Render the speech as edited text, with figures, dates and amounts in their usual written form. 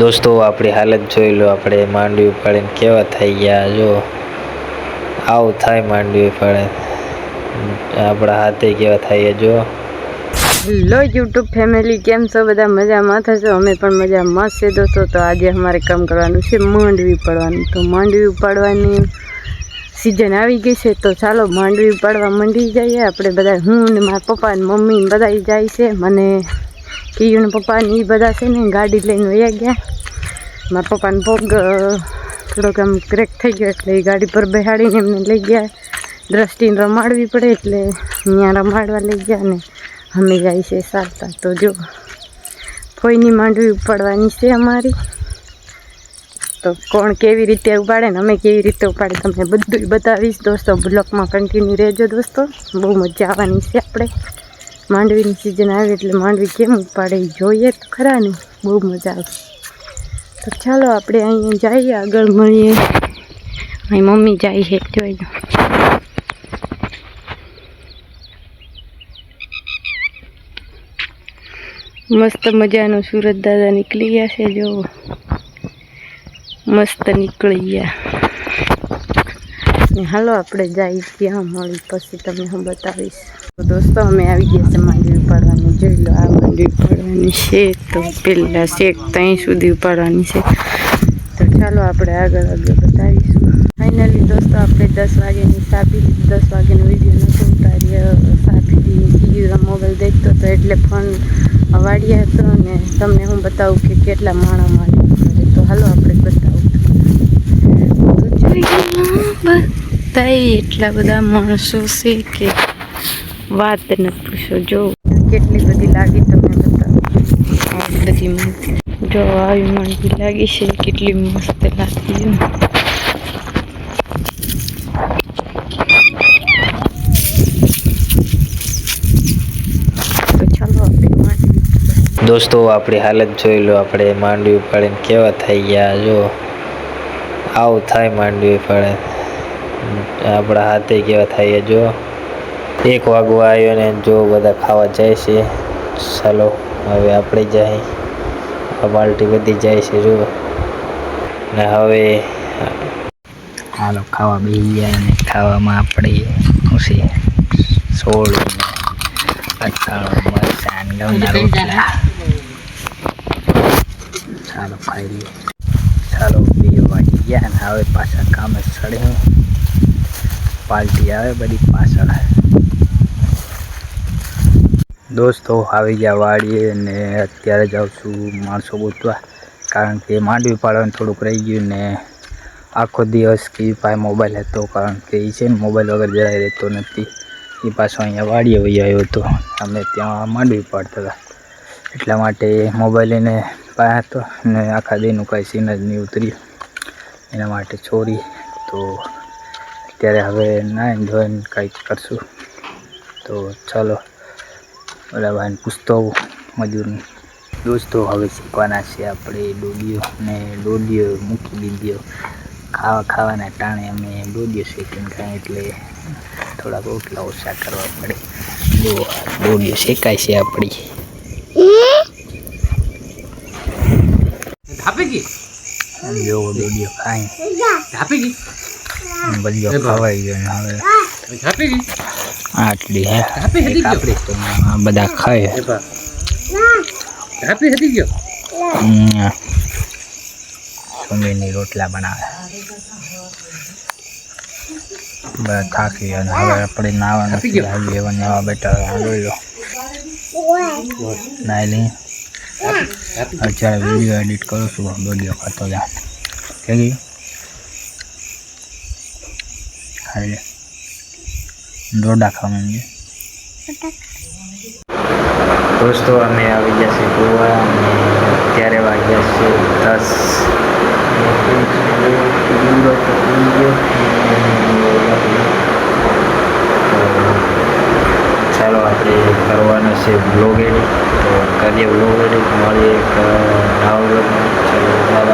દોસ્તો આપણી હાલત જોઈ લો, આપણે માંડવી ઉપાડીને કેવા થઈ ગયા. જો આવું થાય માંડવી ઉપાડે, આપણા હાથે કેવા થાય. જો હેલો યુટ્યુબ ફેમિલી, કેમ છો બધા? મજામાં થશો? અમે પણ મજામાં છે દોસ્તો. તો આજે અમારે કામ કરવાનું છે માંડવી ઉપાડવાનું. તો માંડવી ઉપાડવાની સિઝન આવી ગઈ છે, તો ચાલો માંડવી ઉપાડવા મંડી જઈએ આપણે બધા. હું ને મારા પપ્પા ને મમ્મી બધા જાય છે. મને કિયુને પપ્પા ને એ બધા છે ને ગાડી લઈને વયા ગયા. મારા પપ્પાને પગ થોડોક આમ ક્રેક થઈ ગયો, એટલે એ ગાડી પર બેસાડીને એમને લઈ ગયા. દ્રષ્ટિને રમાડવી પડે એટલે અહીંયા રમાડવા લઈ ગયા ને અમે જાય છે સારતા. તો જો ફોઈની માંડવી ઉપાડવાની છે અમારી. તો કોણ કેવી રીતે ઉપાડે ને અમે કેવી રીતે ઉપાડે તમને બધું બતાવીશ દોસ્તો. બ્લોગમાં કન્ટિન્યુ રહેજો દોસ્તો, બહુ મજા આવવાની છે. આપણે માંડવીની સિઝન આવે એટલે માંડવી કેમ ઉપાડે એ જોઈએ તો ખરા ને, બહુ મજા આવે. તો ચાલો આપણે અહીંયા જઈએ, આગળ મળીએ. અહીં મમ્મી જાય છે, જોઈ લો. મસ્ત મજાનું સુરત દાદા નીકળી ગયા છે. જો મસ્ત નીકળી ગયા ને. હાલો આપણે જઈએ, ત્યાં મળી પછી તમને હું બતાવીશ. તો દોસ્તો અમે આવી ગયા છે માંડવી ઉપાડવાની. જોઈ લો, આ માંડવી ઉપાડવાની છે. તો પહેલાં શેક ત્યાં સુધી ઉપાડવાની છે. તો ચાલો આપણે આગળ બતાવીશું. ફાઇનલી દોસ્તો આપણે 10 વાગ્યાની સાપી, 10 વાગ્યાનો વિડીયો નહોતો ઉતાર્યો. સાપી મોબાઈલ દેખતો હતો એટલે ફોન વાળ્યા હતો ને તમને હું બતાવું કે કેટલા માણા માંડવી ઉપાડે. તો હાલો આપણે બતાવું. બતાવી એટલા બધા માણસો છે કે વાત ન પૂછો. જો કેટલી બધી લાગી તમને બતાવું. બધી જો આવી માંડવી લાગી છે, કેટલી મસ્ત લાગી. તો ચાલો આપણે માંડવી. દોસ્તો આપણી હાલત જોઈ લો, આપણે માંડવી ઉપાડીને કેવા થઈ ગયા. જો આવું થાય માંડવી ઉપાડે, આપણા હાથે કેવા થાય. જો 1 વાગવા આવ્યો ને જો બધા ખાવા જાય છે. ચાલો હવે આપણે જાય, આ બાલ્ટી બધી જાય છે. જો ને હવે હાલો ખાવા બેસી ગયા. ને ખાવામાં આપણે ખુશી સોળ અથાણું મરચાં ઘઉંના રોટલા. ચાલો ખાઈ લઈએ. ચાલો 2 વાગી ગયા ને હવે પાછા કામે ચડ્યું. પાર્ટી આવે બધી પાછળ. દોસ્તો આવી ગયા વાડીએ ને અત્યારે જાઉં છું માણસો ગોતવા, કારણ કે માંડવી પાડવાનું થોડુંક રહી ગયું ને આખો દિવસ કે પાસે મોબાઈલ હતો, કારણ કે એ છે ને મોબાઈલ વગર જરાય રહેતો નથી. એ પાછો અહીંયા વાડીએ વહી આવ્યો હતો. અમે ત્યાં માંડવી પાડતા હતા, એટલા માટે મોબાઈલ એને પાસે હતો ને આખા દીનું કાંઈ સીન જ નહીં ઉતર્યું, એના માટે છોરી. તો અત્યારે હવે નાઈને ધોઈને કંઈક કરશું. તો ચાલો ઓલા ભાઈને પૂછતો હોઉં મજૂરને. દોસ્તો હવે શીખવાના છે આપણે ડોડિયો, ને ડોડિયો મૂકી દીધો. ખાવાના ટાણે અમે ડોડિયો શેકીને ખાઈએ, એટલે થોડાક રોટલા ઓછા કરવા પડે. જો ડોડિયો શેકાય છે આપણી. જો ડોડિયો ખાઈ બધો ખવાઈ ગયો ને હવે આટલી હે આપણી તો બધા ખાય. સુમીની રોટલા બનાવે. બધા થાકી અને હવે આપણે નાવાનું નાવા બેઠા. જોઈ લો નાઈ લઈએ. અત્યારે વિડીયો એડિટ કરું છું, વિડીયો ખાતો જાય કે ખાઈ લે. ડોડા ખાવા. દોસ્તો અમે આવી ગયા છે ગોવા અને અત્યારે વાગ્યા છે 10. ચાલો આપણે કરવાનો છે બ્લોગ એડિટ. તો કરીએ બ્લોગ એડિટ, મળીએ એક નવા બ્લોગમાં. ચાલો.